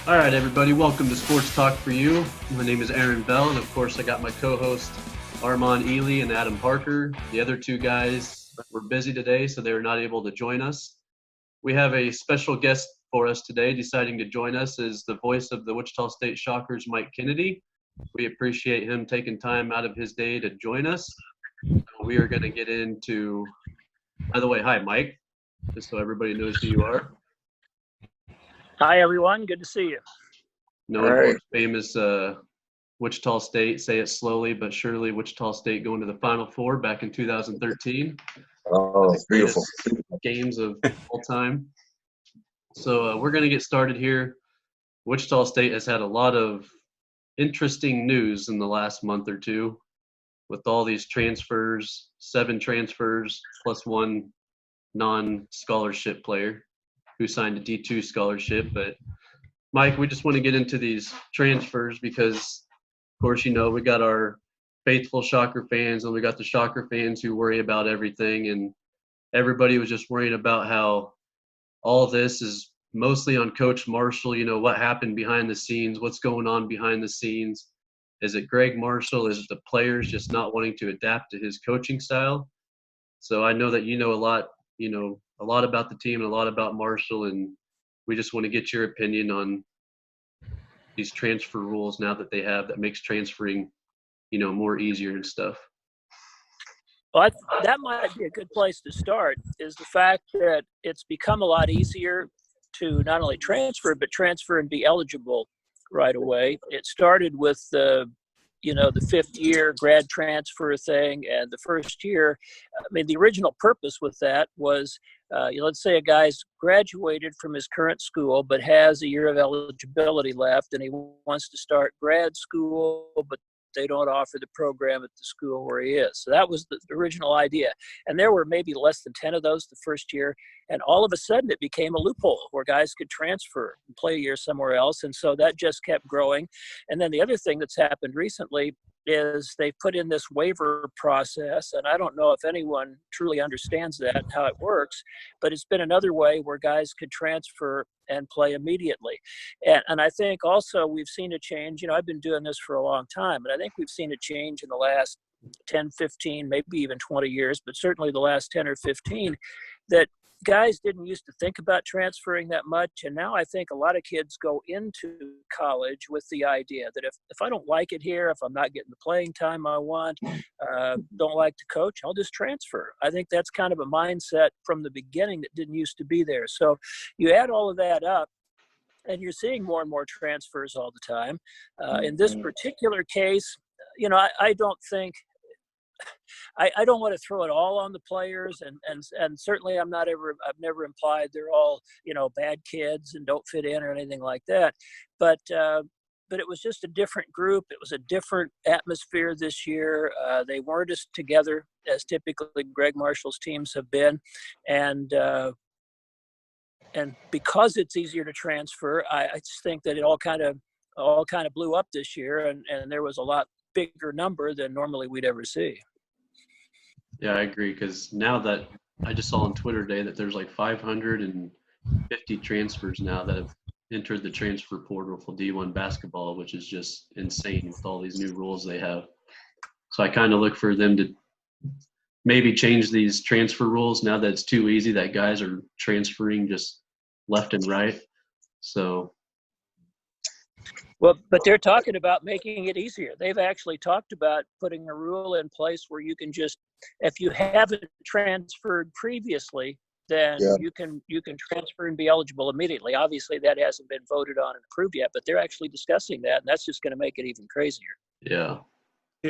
All right, everybody, welcome to Sports Talk for You. My name is Aaron Bell, and of course, I got my co-host Armand Ely and Adam Parker. The other two guys were busy today, so they were not able to join us. We have a special guest for us today. Deciding to join us is the voice of the Wichita State Shockers, Mike Kennedy. We appreciate him taking time out of his day to join us. We are going to get into, by the way, hi, Mike, just so everybody knows who you are. Hi, everyone. Good to see you. Known for its famous Wichita State, say it slowly but surely, Wichita State going to the Final Four back in 2013. Oh, beautiful. Games of all time. So we're going to get started here. Wichita State has had a lot of interesting news in the last month or two with all these transfers, 7 transfers plus 1 non-scholarship player who signed a D2 scholarship. But Mike, we just want to get into these transfers because, of course, you know, we got our faithful Shocker fans and we got the Shocker fans who worry about everything. And everybody was just worrying about how all this is mostly on Coach Marshall. You know, what happened behind the scenes, what's going on behind the scenes. Is it Gregg Marshall? Is it the players just not wanting to adapt to his coaching style? So I know that you know a lot about the team and a lot about Marshall, and we just want to get your opinion on these transfer rules now that they have that makes transferring, you know, more easier and stuff. Well, that might be a good place to start, is the fact that it's become a lot easier to not only transfer, but transfer and be eligible right away. It started with the 5th year grad transfer thing, and the first year, I mean, the original purpose with that was, let's say a guy's graduated from his current school, but has a year of eligibility left, and he wants to start grad school, but they don't offer the program at the school where he is. So that was the original idea. And there were maybe less than 10 of those the first year. And all of a sudden it became a loophole where guys could transfer and play a year somewhere else. And so that just kept growing. And then the other thing that's happened recently is they put in this waiver process. And I don't know if anyone truly understands that and how it works, but it's been another way where guys could transfer and play immediately. And I think also we've seen a change. You know, I've been doing this for a long time, and I think we've seen a change in the last 10, 15, maybe even 20 years, but certainly the last 10 or 15, that guys didn't used to think about transferring that much. And now I think a lot of kids go into college with the idea that if I don't like it here, if I'm not getting the playing time I want, don't like the coach, I'll just transfer. I think that's kind of a mindset from the beginning that didn't used to be there. So you add all of that up, and you're seeing more and more transfers all the time. In this particular case, you know, I don't think – I don't want to throw it all on the players, and certainly I've never implied they're all, you know, bad kids and don't fit in or anything like that. But it was just a different group. It was a different atmosphere this year. They weren't as together as typically Gregg Marshall's teams have been, and because it's easier to transfer, I just think that it all kind of blew up this year, and there was a lot bigger number than normally we'd ever see. Yeah, I agree, because now that I just saw on Twitter today that there's like 550 transfers now that have entered the transfer portal for D1 basketball, which is just insane with all these new rules they have. So I kind of look for them to maybe change these transfer rules now that it's too easy, that guys are transferring just left and right. So well, but they're talking about making it easier. They've actually talked about putting a rule in place where you can just, if you haven't transferred previously, then you can transfer and be eligible immediately. Obviously, that hasn't been voted on and approved yet, but they're actually discussing that, and that's just going to make it even crazier. Yeah.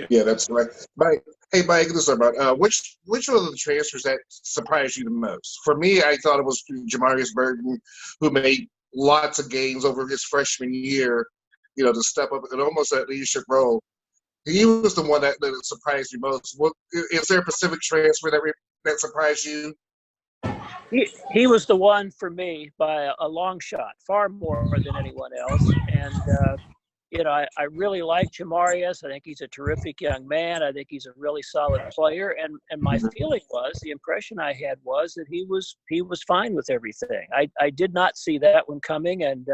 Yeah, that's right. Mike, hey, Mike, this is about which one of the transfers that surprised you the most? For me, I thought it was Jamarius Burton, who made lots of games over his freshman year, you know, to step up in almost that leadership role. He was the one that surprised you most. Is there a specific transfer that surprised you? He was the one for me by a long shot, far more than anyone else. And, you know, I really like Jamarius. I think he's a terrific young man. I think he's a really solid player. And my feeling was, the impression I had was that he was fine with everything. I did not see that one coming. And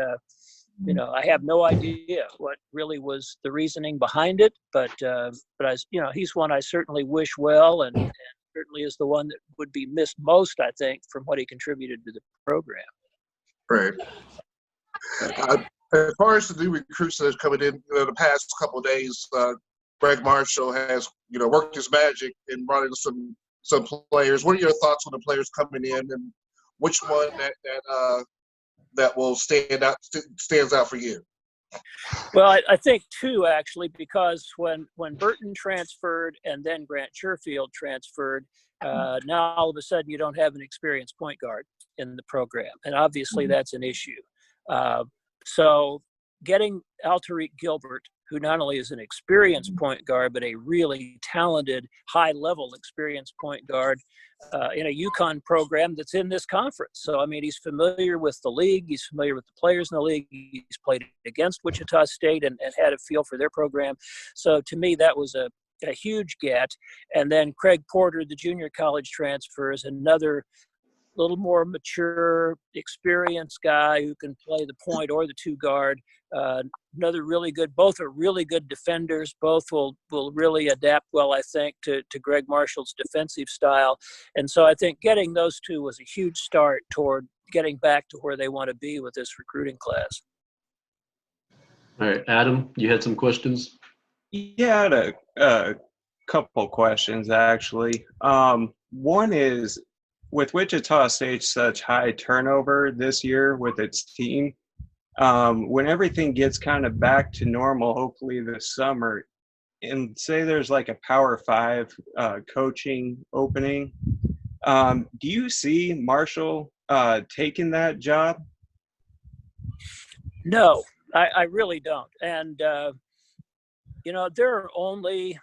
I have no idea what really was the reasoning behind it, but he's one I certainly wish well, and certainly is the one that would be missed most, I think, from what he contributed to the program. Right. As far as the new recruits that are coming in the past couple of days, Gregg Marshall has worked his magic and brought in some players. What are your thoughts on the players coming in, and which one that will stands out for you? Well, I think two, actually, because when Burton transferred and then Grant Sherfield transferred, now all of a sudden you don't have an experienced point guard in the program, and obviously that's an issue. So getting Altariq Gilbert, who not only is an experienced point guard, but a really talented, high-level experienced point guard in a UConn program that's in this conference. So, I mean, he's familiar with the league. He's familiar with the players in the league. He's played against Wichita State and had a feel for their program. So, to me, that was a huge get. And then Craig Porter, the junior college transfer, is another little more mature, experienced guy who can play the point or the two guard. Another really good, both are really good defenders. Both will really adapt well, I think, to Gregg Marshall's defensive style. And so I think getting those two was a huge start toward getting back to where they want to be with this recruiting class. All right, Adam, you had some questions? Yeah, I had a couple questions, actually. One is, with Wichita State such high turnover this year with its team, when everything gets kind of back to normal, hopefully this summer, and say there's like a Power 5 coaching opening, do you see Marshall taking that job? No, I really don't. And, there are only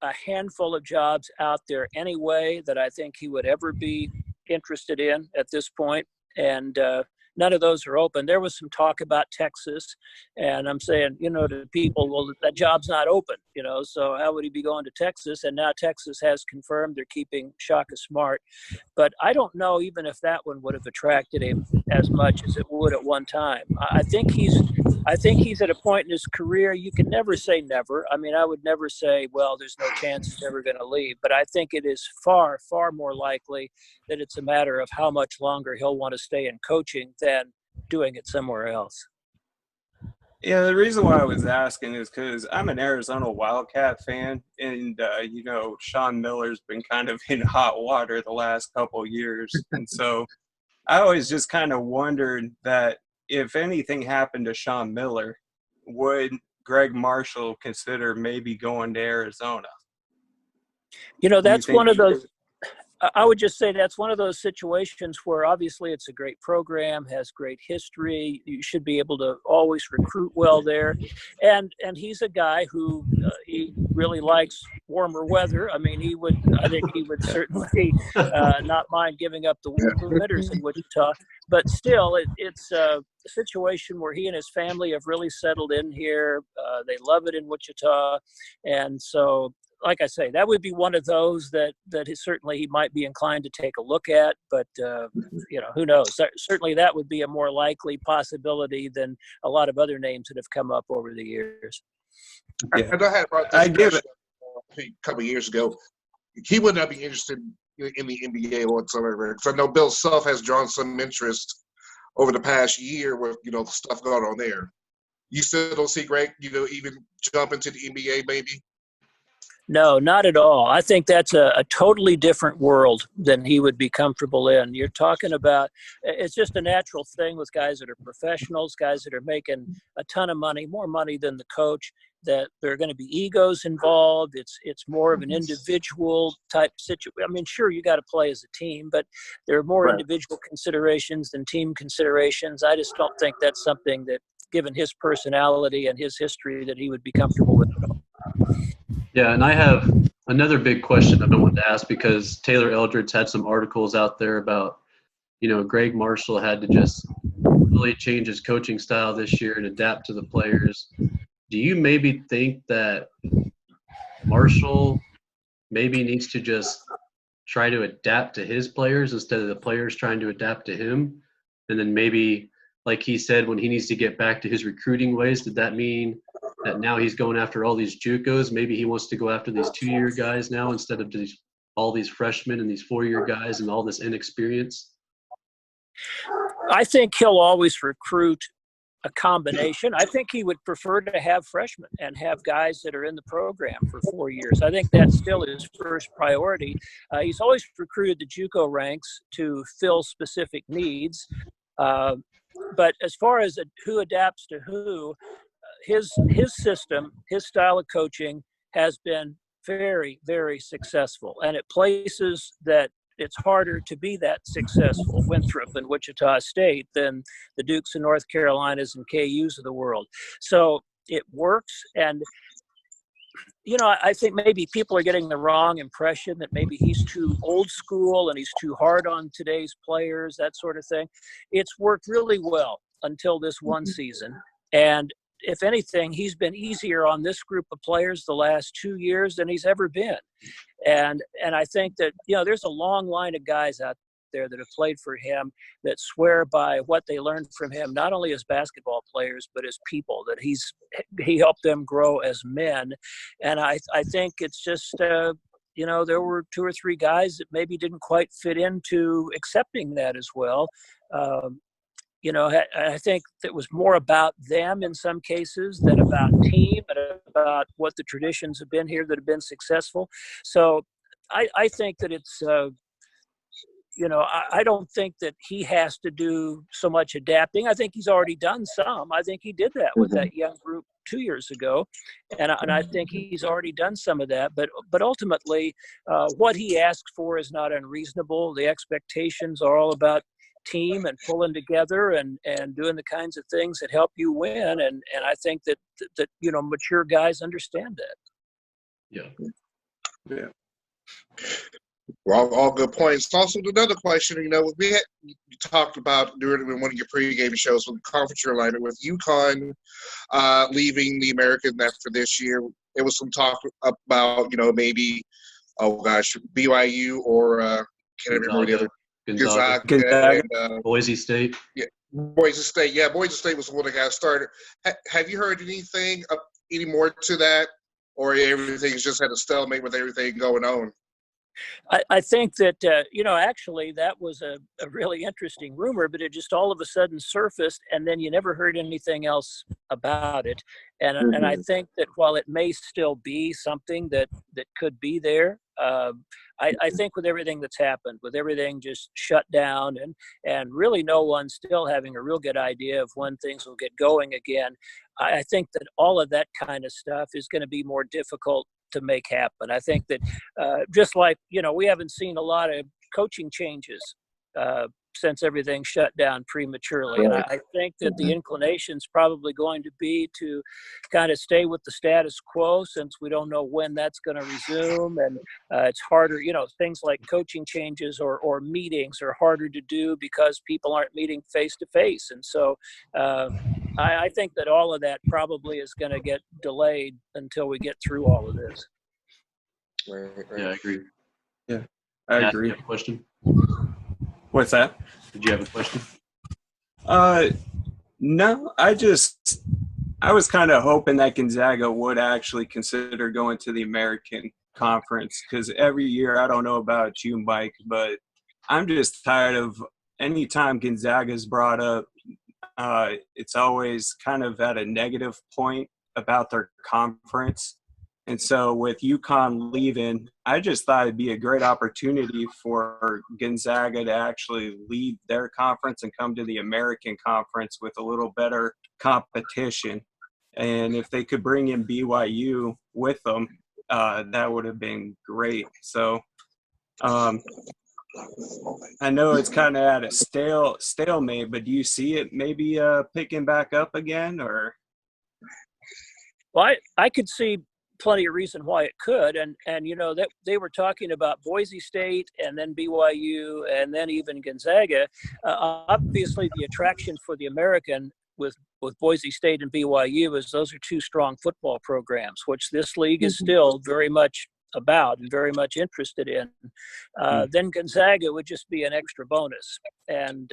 a handful of jobs out there anyway that I think he would ever be interested in at this point, and none of those are open. There was some talk about Texas, and I'm saying, to people, well, that job's not open, so how would he be going to Texas? And now Texas has confirmed they're keeping Shaka Smart, but I don't know even if that one would have attracted him as much as it would at one time. I think he's at a point in his career, you can never say never. I mean, I would never say, well, there's no chance he's ever going to leave, but I think it is far, far more likely that it's a matter of how much longer he'll want to stay in coaching than doing it somewhere else. Yeah, the reason why I was asking is because I'm an Arizona Wildcat fan, and, Sean Miller's been kind of in hot water the last couple of years. And so I always just kind of wondered that if anything happened to Sean Miller, would Gregg Marshall consider maybe going to Arizona? That's one of those. I would just say that's one of those situations where obviously it's a great program, has great history. You should be able to always recruit well there. And he's a guy who he really likes warmer weather. I mean, I think he would certainly not mind giving up the winters in Wichita. But still, it's a situation where he and his family have really settled in here. They love it in Wichita. And so, like I say, that would be one of those that certainly he might be inclined to take a look at, but who knows? Certainly that would be a more likely possibility than a lot of other names that have come up over the years. Yeah. And I had brought this a couple of years ago. He would not be interested in the NBA whatsoever, because I know Bill Self has drawn some interest over the past year with stuff going on there. You still don't see Gregg, even jump into the NBA maybe? No, not at all. I think that's a totally different world than he would be comfortable in. You're talking about, it's just a natural thing with guys that are professionals, guys that are making a ton of money, more money than the coach, that there are going to be egos involved. It's more of an individual type situation. I mean, sure, you got to play as a team, but there are more individual considerations than team considerations. I just don't think that's something that, given his personality and his history, that he would be comfortable with at all. Yeah, and I have another big question I've been wanting to ask, because Taylor Eldred's had some articles out there about, Gregg Marshall had to just really change his coaching style this year and adapt to the players. Do you maybe think that Marshall maybe needs to just try to adapt to his players instead of the players trying to adapt to him? And then maybe like he said, when he needs to get back to his recruiting ways? Did that mean that now he's going after all these JUCOs? Maybe he wants to go after these 2-year guys now instead of all these freshmen and these 4-year guys and all this inexperience? I think he'll always recruit a combination. I think he would prefer to have freshmen and have guys that are in the program for 4 years. I think that's still his first priority. He's always recruited the JUCO ranks to fill specific needs. But as far as who adapts to who, his system, his style of coaching has been very, very successful. And at places that it's harder to be that successful, Winthrop and Wichita State, than the Dukes and North Carolinas and KUs of the world. So it works. And, you know, I think maybe people are getting the wrong impression that maybe he's too old school and he's too hard on today's players, that sort of thing. It's worked really well until this one season. And if anything, he's been easier on this group of players the last 2 years than he's ever been. And I think that, you know, there's a long line of guys out there that have played for him that swear by what they learned from him, not only as basketball players, but as people, that he helped them grow as men. And I think it's just, you know, there were 2 or 3 guys that maybe didn't quite fit into accepting that as well. You know, I think it was more about them in some cases than about team and about what the traditions have been here that have been successful. So I think that it's, you know, I don't think that he has to do so much adapting. I think he's already done some. I think he did that with that young group 2 years ago. And I think he's already done some of that. But ultimately, what he asks for is not unreasonable. The expectations are all about team and pulling together and doing the kinds of things that help you win. And I think that, you know, mature guys understand that. Yeah. Well, all good points. Also, another question, you know, you talked about during one of your pregame shows with conference alignment with UConn leaving the American net for this year. There was some talk about, you know, maybe, BYU or can't remember the other. Gonzaga. And, Boise State. Yeah, Boise State. Yeah, Boise State was the one that got started. Have you heard anything, any more to that, or everything's just had a stalemate with everything going on? I think that, you know, actually that was a really interesting rumor, but it just all of a sudden surfaced, and then you never heard anything else about it. And I think that while it may still be something that could be there, I think with everything that's happened, with everything just shut down and really no one still having a real good idea of when things will get going again, I think that all of that kind of stuff is going to be more difficult to make happen. I think that just like, you know, we haven't seen a lot of coaching changes since everything shut down prematurely. And I think that the inclination is probably going to be to kind of stay with the status quo, since we don't know when that's going to resume. And it's harder, you know, things like coaching changes or meetings are harder to do because people aren't meeting face to face. And so I think that all of that probably is going to get delayed until we get through all of this. Right. Yeah, I agree. Yeah, I agree. You have a question? What's that? Did you have a question? No, I was kind of hoping that Gonzaga would actually consider going to the American Conference, because every year, I don't know about you, Mike, but I'm just tired of any time Gonzaga's brought up, it's always kind of at a negative point about their conference. And so with UConn leaving, I just thought it'd be a great opportunity for Gonzaga to actually leave their conference and come to the American Conference with a little better competition. And if they could bring in BYU with them, that would have been great. So I know it's kind of at a stalemate, but do you see it maybe picking back up again? Or? Well, I could see plenty of reason why it could, and you know that they were talking about Boise State and then BYU and then even Gonzaga. Obviously, the attraction for the American with Boise State and BYU is those are 2 strong football programs, which this league is still very much about and very much interested in. Then Gonzaga would just be an extra bonus, and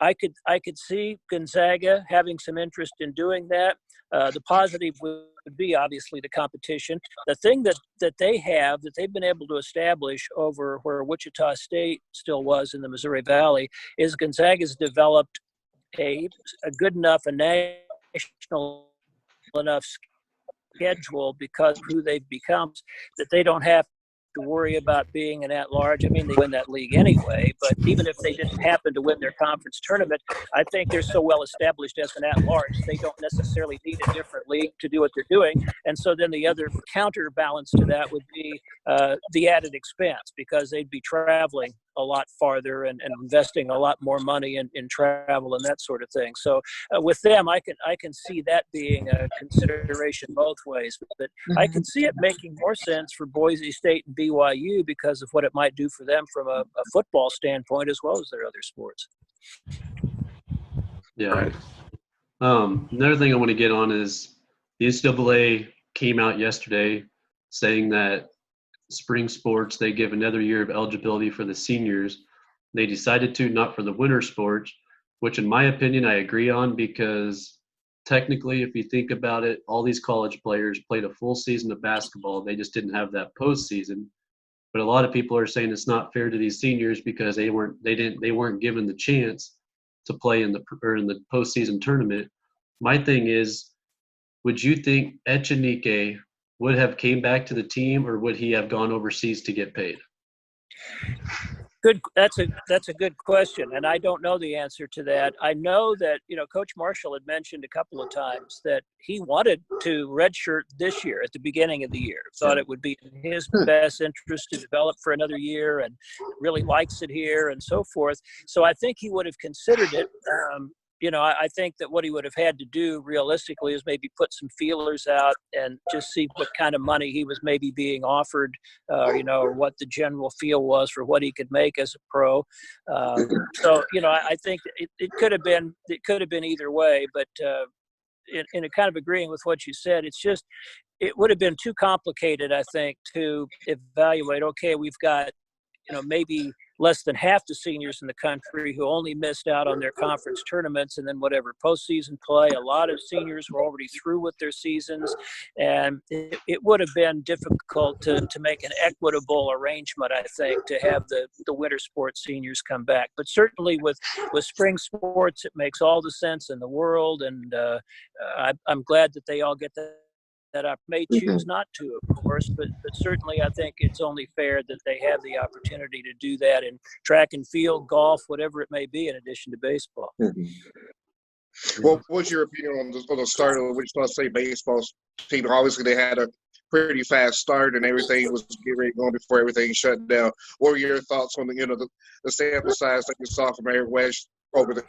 I could see Gonzaga having some interest in doing that. The positive would be obviously the competition. The thing that they have that they've been able to establish over where Wichita State still was in the Missouri Valley is Gonzaga's developed a good enough, a national enough schedule because of who they've become that they don't have to worry about being an at-large. I mean, they win that league anyway, but even if they didn't happen to win their conference tournament, I think they're so well established as an at-large, they don't necessarily need a different league to do what they're doing. And so then the other counterbalance to that would be the added expense, because they'd be traveling a lot farther and investing a lot more money in travel and that sort of thing. So with them, I can see that being a consideration both ways. But I can see it making more sense for Boise State and BYU because of what it might do for them from a football standpoint as well as their other sports. Yeah. Another thing I want to get on is the NCAA came out yesterday saying that spring sports, they give another year of eligibility for the seniors. They decided to, not for the winter sports, which in my opinion I agree on, because technically if you think about it, all these college players played a full season of basketball. They just didn't have that postseason. But a lot of people are saying it's not fair to these seniors because they weren't given the chance to play in the postseason tournament. My thing is, would you think Echenike would have came back to the team, or would he have gone overseas to get paid? Good. That's a good question, and I don't know the answer to that. I know that Coach Marshall had mentioned a couple of times that he wanted to redshirt this year at the beginning of the year. Thought it would be in his best interest to develop for another year, and really likes it here and so forth. So I think he would have considered it. I think that what he would have had to do realistically is maybe put some feelers out and just see what kind of money he was maybe being offered, or what the general feel was for what he could make as a pro. I think it could have been either way, but in a kind of agreeing with what you said, it would have been too complicated, I think, to evaluate, okay, we've got, maybe less than half the seniors in the country who only missed out on their conference tournaments and then whatever postseason play. A lot of seniors were already through with their seasons, and it would have been difficult to make an equitable arrangement, I think, to have the winter sports seniors come back. But certainly with spring sports, it makes all the sense in the world, and I'm glad that they all get that I may choose not to, of course, but certainly I think it's only fair that they have the opportunity to do that in track and field, golf, whatever it may be, in addition to baseball. Well, what's your opinion on the start of the Wichita State baseball team? Obviously, they had a pretty fast start and everything was getting ready going before everything shut down. What were your thoughts on the sample size that you saw from Eric West over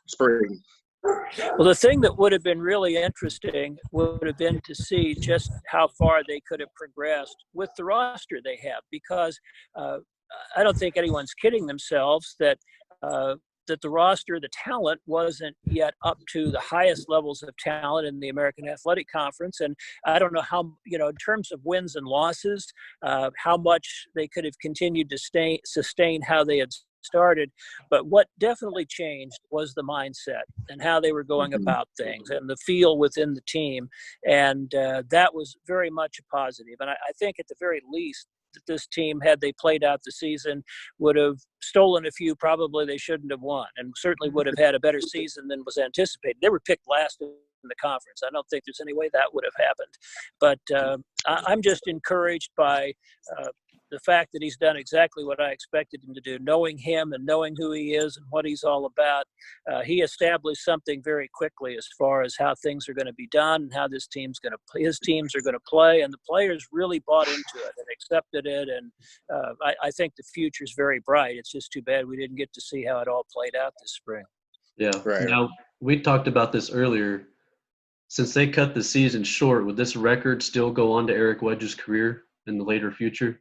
spring? Well, the thing that would have been really interesting would have been to see just how far they could have progressed with the roster they have, because I don't think anyone's kidding themselves that the roster, the talent wasn't yet up to the highest levels of talent in the American Athletic Conference. And I don't know how, in terms of wins and losses, how much they could have continued to sustain how they had started. But what definitely changed was the mindset and how they were going about things and the feel within the team. And that was very much a positive. And I think at the very least that this team, had they played out the season, would have stolen a few probably they shouldn't have won, and certainly would have had a better season than was anticipated. They were picked last in the conference. I don't think there's any way that would have happened. But I'm just encouraged by the fact that he's done exactly what I expected him to do, knowing him and knowing who he is and what he's all about. He established something very quickly as far as how things are going to be done and how his teams are going to play, and the players really bought into it and accepted it. And I think the future is very bright. It's just too bad we didn't get to see how it all played out this spring. Yeah. Right. Now, we talked about this earlier. Since they cut the season short, would this record still go on to Eric Wedge's career in the later future?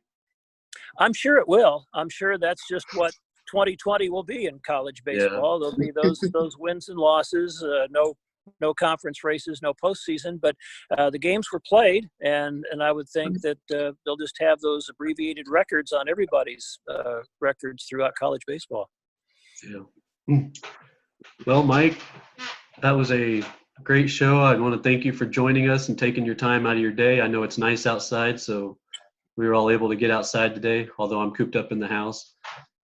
I'm sure it will. I'm sure that's just what 2020 will be in college baseball. Yeah. There'll be those wins and losses, no conference races, no postseason, but the games were played, and I would think that they'll just have those abbreviated records on everybody's records throughout college baseball. Yeah. Well, Mike, that was a great show. I want to thank you for joining us and taking your time out of your day. I know it's nice outside, so we were all able to get outside today, although I'm cooped up in the house.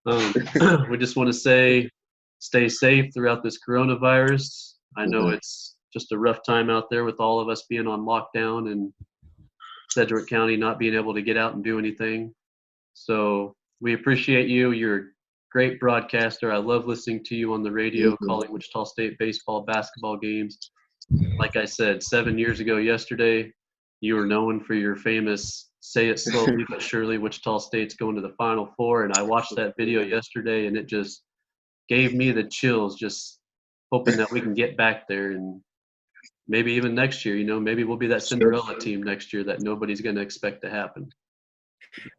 We just want to say stay safe throughout this coronavirus. I know it's just a rough time out there with all of us being on lockdown and Sedgwick County not being able to get out and do anything. So we appreciate you. You're a great broadcaster. I love listening to you on the radio, calling Wichita State baseball, basketball games. Like I said, 7 years ago yesterday, you were known for your famous "Say it slowly but surely, Wichita State's going to the Final Four." And I watched that video yesterday, and it just gave me the chills, just hoping that we can get back there. And maybe even next year, maybe we'll be that Cinderella team next year that nobody's going to expect to happen.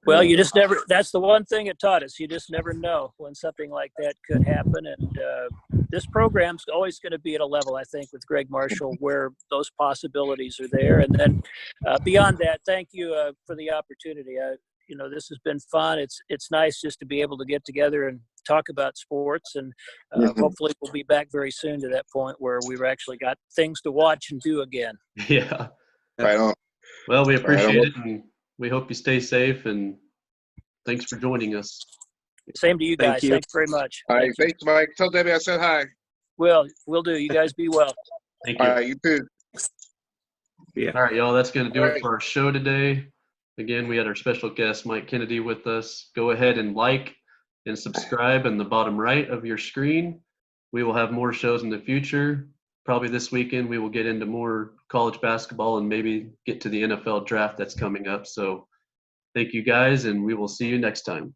Well, you just never – that's the one thing it taught us. You just never know when something like that could happen. And this program's always going to be at a level, I think, with Gregg Marshall where those possibilities are there. And then beyond that, thank you for the opportunity. This has been fun. It's nice just to be able to get together and talk about sports. And hopefully we'll be back very soon to that point where we've actually got things to watch and do again. Yeah. Right on. Well, we appreciate it. And we hope you stay safe, and thanks for joining us. Same to you guys. Thanks very much. All right, thanks, Mike. Tell Debbie I said hi. We'll do. You guys be well. Thank you. All right, you too. Yeah. All right, y'all. That's going to do it for our show today. Again, we had our special guest, Mike Kennedy, with us. Go ahead and like and subscribe in the bottom right of your screen. We will have more shows in the future. Probably this weekend we will get into more college basketball and maybe get to the NFL draft that's coming up. So thank you guys, and we will see you next time.